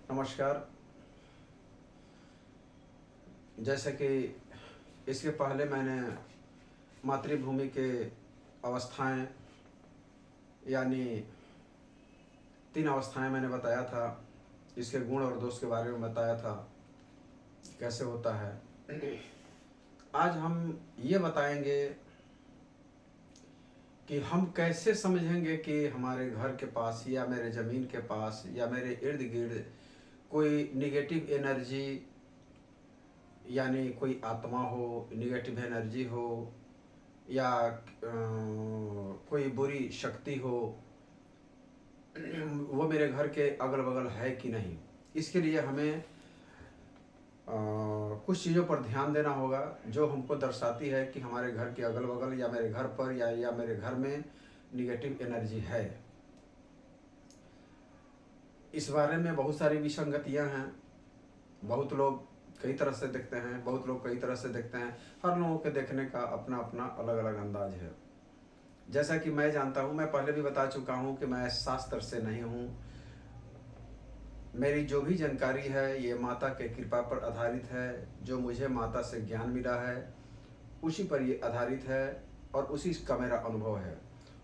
नमस्कार। जैसे कि इसके पहले मैंने मातृभूमि के अवस्थाएं यानी 3 अवस्थाएं मैंने बताया था। इसके गुण और दोष के बारे में बताया था, कैसे होता है। आज हम ये बताएंगे कि हम कैसे समझेंगे कि हमारे घर के पास या मेरे ज़मीन के पास या मेरे इर्द गिर्द कोई निगेटिव एनर्जी यानी कोई आत्मा हो, निगेटिव एनर्जी हो या कोई बुरी शक्ति हो, वो मेरे घर के अगल बगल है कि नहीं। इसके लिए हमें कुछ चीज़ों पर ध्यान देना होगा जो हमको दर्शाती है कि हमारे घर के अगल बगल या मेरे घर पर या मेरे घर में निगेटिव एनर्जी है। इस बारे में बहुत सारी विसंगतियां हैं। बहुत लोग कई तरह से देखते हैं, बहुत लोग कई तरह से देखते हैं। हर लोगों के देखने का अपना अपना अलग अलग अंदाज है। जैसा कि मैं जानता हूँ, मैं पहले भी बता चुका हूँ कि मैं शास्त्र से नहीं हूँ। मेरी जो भी जानकारी है ये माता के कृपा पर आधारित है। जो मुझे माता से ज्ञान मिला है उसी पर ये आधारित है और उसी का मेरा अनुभव है।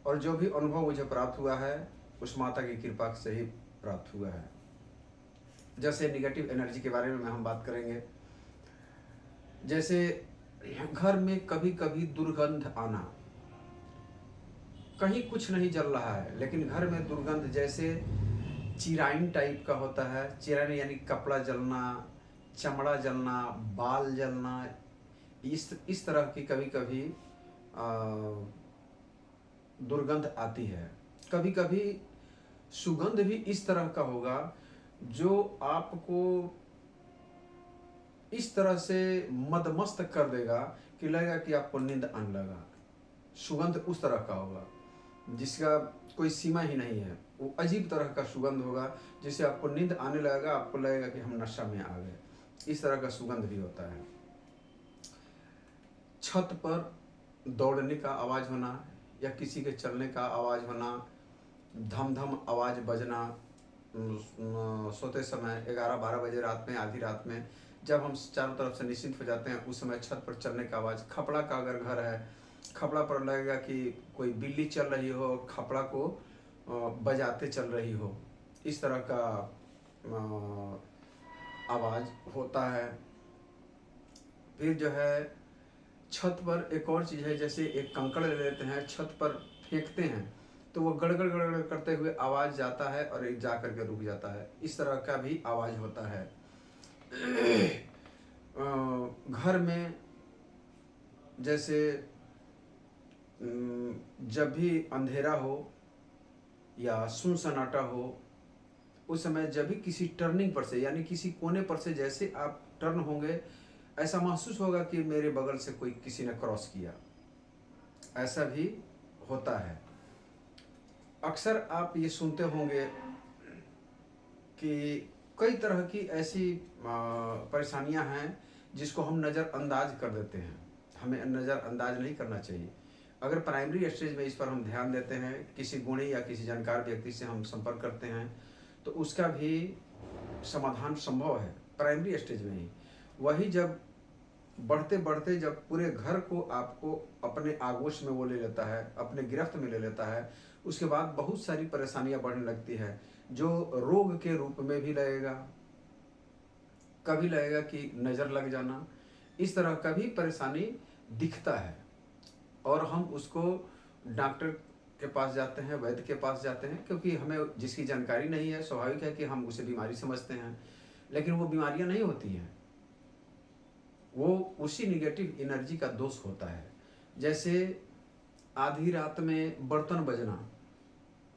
और जो भी अनुभव मुझे प्राप्त हुआ है उस माता की कृपा से ही प्राप्त हुआ है। जैसे निगेटिव एनर्जी के बारे में हम बात करेंगे। जैसे घर में कभी कभी दुर्गंध आना, कहीं कुछ नहीं जल रहा है लेकिन घर में दुर्गंध, जैसे चिराइन टाइप का होता है। चिराइन यानी कपड़ा जलना, चमड़ा जलना, बाल जलना, इस तरह की कभी कभी दुर्गंध आती है। कभी कभी सुगंध भी इस तरह का होगा जो आपको इस तरह से मदमस्त कर देगा कि लगेगा कि आपको नींद आने लगा। सुगंध उस तरह का होगा जिसका कोई सीमा ही नहीं है। वो अजीब तरह का सुगंध होगा जिससे आपको नींद आने लगेगा, आपको लगेगा कि हम नशा में आ गए। इस तरह का सुगंध भी होता है। छत पर दौड़ने का आवाज़ होना या किसी के चलने का आवाज़ होना, धम धम आवाज़ बजना, सोते समय 11-12 बजे रात में, आधी रात में जब हम चारों तरफ से निश्चिंत हो जाते हैं उस समय छत पर चलने का आवाज़। खपड़ा का अगर घर है, खपड़ा पर लगेगा कि कोई बिल्ली चल रही हो, खपड़ा को बजाते चल रही हो, इस तरह का आवाज़ होता है। फिर जो है छत पर एक और चीज़ है, जैसे एक कंकड़ ले लेते हैं, छत पर फेंकते हैं तो वो गड़गड़ गड़गड़ करते हुए आवाज़ जाता है और एक जा करके रुक जाता है। इस तरह का भी आवाज़ होता है। घर में जैसे जब भी अंधेरा हो या सुनसन्नाटा हो, उस समय जब भी किसी टर्निंग पर से यानी किसी कोने पर से जैसे आप टर्न होंगे, ऐसा महसूस होगा कि मेरे बगल से कोई किसी ने क्रॉस किया। ऐसा भी होता है। अक्सर आप ये सुनते होंगे कि कई तरह की ऐसी परेशानियां हैं जिसको हम नज़रअंदाज कर देते हैं। हमें नज़रअंदाज नहीं करना चाहिए। अगर प्राइमरी स्टेज में इस पर हम ध्यान देते हैं, किसी गुणी या किसी जानकार व्यक्ति से हम संपर्क करते हैं तो उसका भी समाधान संभव है प्राइमरी स्टेज में ही। वही जब बढ़ते बढ़ते जब पूरे घर को आपको अपने आगोश में वो ले लेता है, अपने गिरफ्त में ले लेता है, उसके बाद बहुत सारी परेशानियां बढ़ने लगती है जो रोग के रूप में भी लगेगा। कभी लगेगा कि नज़र लग जाना, इस तरह का भी परेशानी दिखता है और हम उसको डॉक्टर के पास जाते हैं, वैद्य के पास जाते हैं, क्योंकि हमें जिसकी जानकारी नहीं है स्वाभाविक है कि हम उसे बीमारी समझते हैं। लेकिन वो बीमारियां नहीं होती हैं, वो उसी निगेटिव एनर्जी का दोष होता है। जैसे आधी रात में बर्तन बजना,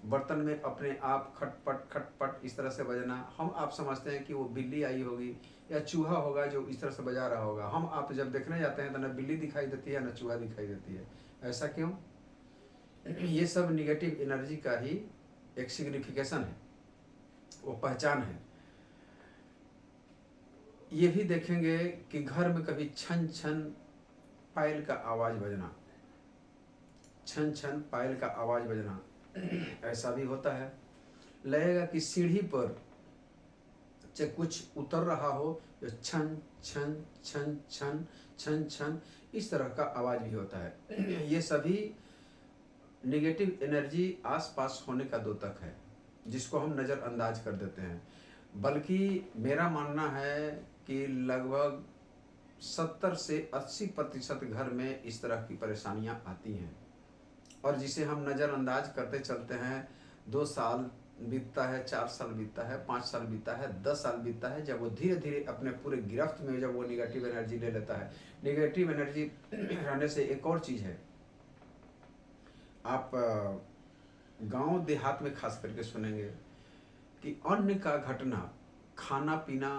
बर्तन में अपने आप खटपट खटपट इस तरह से बजना, हम आप समझते हैं कि वो बिल्ली आई होगी या चूहा होगा जो इस तरह से बजा रहा होगा। हम आप जब देखने जाते हैं तो न बिल्ली दिखाई देती है न चूहा दिखाई देती है। ऐसा क्यों? ये सब निगेटिव एनर्जी का ही एक सिग्निफिकेशन है, वो पहचान है। ये भी देखेंगे कि घर में कभी छन छन पायल का आवाज़ बजना, छन छन पायल का आवाज़ बजना, ऐसा भी होता है। लगेगा कि सीढ़ी पर चाहे कुछ उतर रहा हो, जो छन छन छन छन छन छन इस तरह का आवाज़ भी होता है। ये सभी निगेटिव एनर्जी आसपास होने का द्योतक है, जिसको हम नज़रअंदाज कर देते हैं। बल्कि मेरा मानना है कि लगभग 70 से 80% घर में इस तरह की परेशानियां आती हैं, और जिसे हम नज़रअंदाज करते चलते हैं। 2 साल बीतता है, 4 साल बीतता है, 5 साल बीतता है, 10 साल बीतता है, जब वो धीरे धीरे अपने पूरे गिरफ्त में जब वो निगेटिव एनर्जी ले लेता है। निगेटिव एनर्जी रहने से एक और चीज़ है, आप गांव देहात में खास करके सुनेंगे कि अन्न का घटना, खाना पीना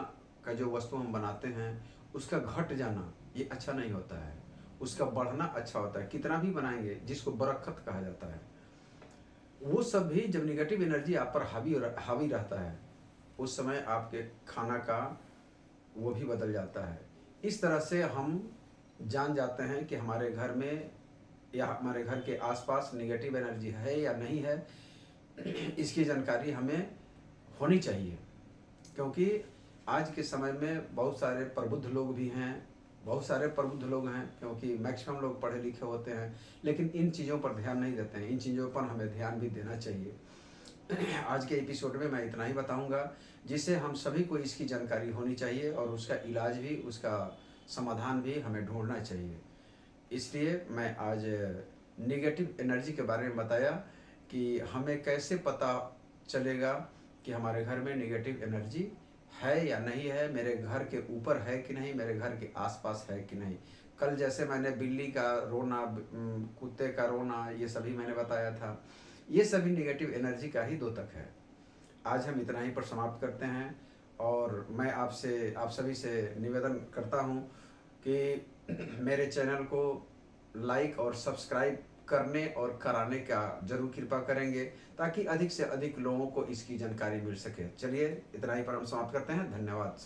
का जो वस्तु हम बनाते हैं उसका घट जाना ये अच्छा नहीं होता है, उसका बढ़ना अच्छा होता है। कितना भी बनाएंगे, जिसको बरकत कहा जाता है, वो सब भी जब निगेटिव एनर्जी आप पर हावी रहता है, उस समय आपके खाना का वो भी बदल जाता है। इस तरह से हम जान जाते हैं कि हमारे घर में या हमारे घर के आसपास निगेटिव एनर्जी है या नहीं है। इसकी जानकारी हमें होनी चाहिए, क्योंकि आज के समय में बहुत सारे प्रबुद्ध लोग भी हैं, बहुत सारे प्रबुद्ध लोग हैं, क्योंकि मैक्सिमम लोग पढ़े लिखे होते हैं, लेकिन इन चीज़ों पर ध्यान नहीं देते हैं। इन चीज़ों पर हमें ध्यान भी देना चाहिए। आज के एपिसोड में मैं इतना ही बताऊंगा, जिससे हम सभी को इसकी जानकारी होनी चाहिए और उसका इलाज भी, उसका समाधान भी हमें ढूंढना चाहिए। इसलिए मैं आज निगेटिव एनर्जी के बारे में बताया कि हमें कैसे पता चलेगा कि हमारे घर में निगेटिव एनर्जी है या नहीं है, मेरे घर के ऊपर है कि नहीं, मेरे घर के आसपास है कि नहीं। कल जैसे मैंने बिल्ली का रोना, कुत्ते का रोना, ये सभी मैंने बताया था, ये सभी निगेटिव एनर्जी का ही द्योतक है। आज हम इतना ही पर समाप्त करते हैं, और मैं आपसे, आप सभी से निवेदन करता हूँ कि मेरे चैनल को लाइक और सब्सक्राइब करने और कराने का जरूर कृपा करेंगे, ताकि अधिक से अधिक लोगों को इसकी जानकारी मिल सके। चलिए इतना ही पर हम समाप्त करते हैं। धन्यवाद।